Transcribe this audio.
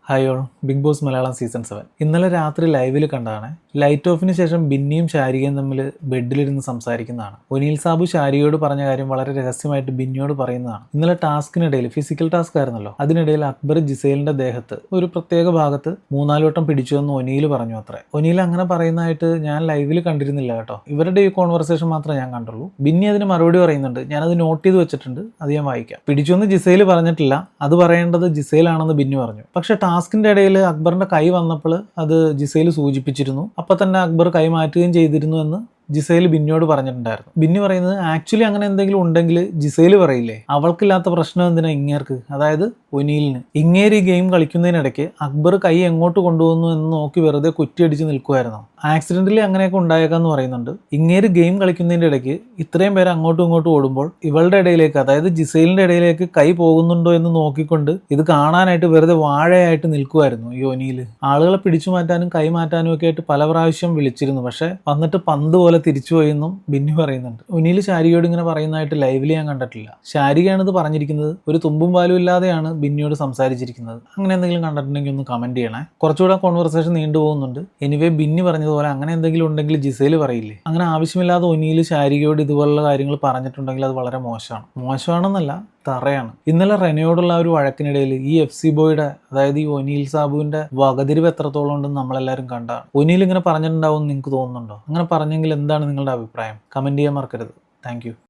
Hi all, Bigg Boss Malayalam season 7 ഇന്നലെ രാത്രി ലൈവിൽ കണ്ടതാണ്. ലൈറ്റ് ഓഫിന് ശേഷം ബിന്നിയും ശാരികയും തമ്മിൽ ബെഡിലിരുന്ന് സംസാരിക്കുന്നതാണ്. ഒനീൽ സാബു ശാരികയോട് പറഞ്ഞ കാര്യം വളരെ രഹസ്യമായിട്ട് ബിന്നിയോട് പറയുന്നതാണ്. ഇന്നലെ ടാസ്കിനിടയിൽ, ഫിസിക്കൽ ടാസ്ക് ആയിരുന്നല്ലോ, അതിനിടയിൽ അക്ബർ ജിസേലിന്റെ ദേഹത്ത് ഒരു പ്രത്യേക ഭാഗത്ത് 3-4 വട്ടം പിടിച്ചു എന്ന് ഒനീൽ പറഞ്ഞു അത്രേ. ഒനീൽ അങ്ങനെ പറയുന്നതായിട്ട് ഞാൻ ലൈവിൽ കണ്ടിരുന്നില്ല കേട്ടോ. ഇവരുടെ ഈ കോൺവെർസേഷൻ മാത്രമേ ഞാൻ കണ്ടുള്ളൂ. ബിന്നി അതിന് മറുപടി പറയുന്നുണ്ട്. ഞാനത് നോട്ട് ചെയ്ത് വെച്ചിട്ടുണ്ട്, അത് ഞാൻ വായിക്കാം. പിടിച്ചൊന്ന് ജിസേൽ പറഞ്ഞിട്ടില്ല, അത് പറയേണ്ടത് ജിസേലാണെന്ന് ബിന്നി പറഞ്ഞു. പക്ഷെ ടാസ്കിന്റെ ഇടയിൽ അക്ബറിന്റെ കൈ വന്നപ്പോൾ അത് ജിസേൽ സൂചിപ്പിച്ചിരുന്നു. അപ്പൊ തന്നെ അക്ബർ കൈ മാറ്റുകയും ചെയ്തിരുന്നു എന്ന് ജിസേൽ ബിന്നിയോട് പറഞ്ഞിട്ടുണ്ടായിരുന്നു. ബിന്നി പറയുന്നത് ആക്ച്വലി അങ്ങനെ എന്തെങ്കിലും ഉണ്ടെങ്കിൽ ജിസേൽ പറയില്ലേ, അവൾക്കില്ലാത്ത പ്രശ്നം എന്തിനാ ഇങ്ങേർക്ക്, അതായത് ഒനീലിന്. ഇങ്ങേര് ഈ ഗെയിം കളിക്കുന്നതിനിടയ്ക്ക് അക്ബർ കൈ എങ്ങോട്ട് കൊണ്ടുപോകുന്നു എന്ന് നോക്കി വെറുതെ കുറ്റിയടിച്ച് നിൽക്കുമായിരുന്നു. ആക്സിഡന്റലി അങ്ങനെയൊക്കെ ഉണ്ടായേക്കാന്ന് പറയുന്നുണ്ട്. ഇങ്ങേര് ഗെയിം കളിക്കുന്നതിന്റെ ഇടയ്ക്ക് ഇത്രയും പേര് അങ്ങോട്ടും ഇങ്ങോട്ടും ഓടുമ്പോൾ ഇവളുടെ ഇടയിലേക്ക്, അതായത് ജിസേലിന്റെ ഇടയിലേക്ക് കൈ പോകുന്നുണ്ടോ എന്ന് നോക്കിക്കൊണ്ട് ഇത് കാണാനായിട്ട് വെറുതെ വാഴയായിട്ട് നിൽക്കുമായിരുന്നു ഈ ഒനീൽ. ആളുകളെ പിടിച്ചു മാറ്റാനും കൈ മാറ്റാനും ഒക്കെ ആയിട്ട് പല പ്രാവശ്യം വിളിച്ചിരുന്നു. പക്ഷെ വന്നിട്ട് പന്ത് പോലെ തിരിച്ചുപോയെന്നും ബിന്നി പറയുന്നുണ്ട്. ഒനീൽ ശാരികയോട് ഇങ്ങനെ പറയുന്നതായിട്ട് ലൈവിൽ ഞാൻ കണ്ടിട്ടില്ല. ശാരികയാണ് ഇത് പറഞ്ഞിരിക്കുന്നത്. ഒരു തുമ്പും പാലും ഇല്ലാതെയാണ് ബിന്നിയോട് സംസാരിച്ചിരിക്കുന്നത്. അങ്ങനെ എന്തെങ്കിലും കണ്ടിട്ടുണ്ടെങ്കിൽ ഒന്ന് കമന്റ് ചെയ്യണേ. കുറച്ചുകൂടെ കോൺവെർസേഷൻ നീണ്ടുപോകുന്നുണ്ട്. എനിവേ ബിന്നി പറഞ്ഞതുപോലെ അങ്ങനെ എന്തെങ്കിലും ഉണ്ടെങ്കിൽ ജിസേൽ പറയില്ലേ. അങ്ങനെ ആവശ്യമില്ലാതെ ഒനീൽ ശാരികയോട് ഇതുപോലുള്ള കാര്യങ്ങൾ പറഞ്ഞിട്ടുണ്ടെങ്കിൽ അത് വളരെ മോശമാണെന്നല്ല, തറയാണ്. ഇന്നലെ റെനയോടുള്ള ഒരു വഴക്കിനിടയിൽ ഈ FC ബോയുടെ, അതായത് ഈ ഒനീൽ സാബുവിന്റെ വകതിരിവ് എത്രത്തോളം ഉണ്ടെന്ന് നമ്മളെല്ലാവരും കണ്ടാണ്. ഒനീൽ ഇങ്ങനെ പറഞ്ഞിട്ടുണ്ടാവും എന്ന് നിങ്ങൾക്ക് തോന്നുന്നുണ്ടോ? അങ്ങനെ പറഞ്ഞെങ്കിൽ എന്താണ് നിങ്ങളുടെ അഭിപ്രായം? കമന്റ് ചെയ്യാൻ മറക്കരുത്. താങ്ക്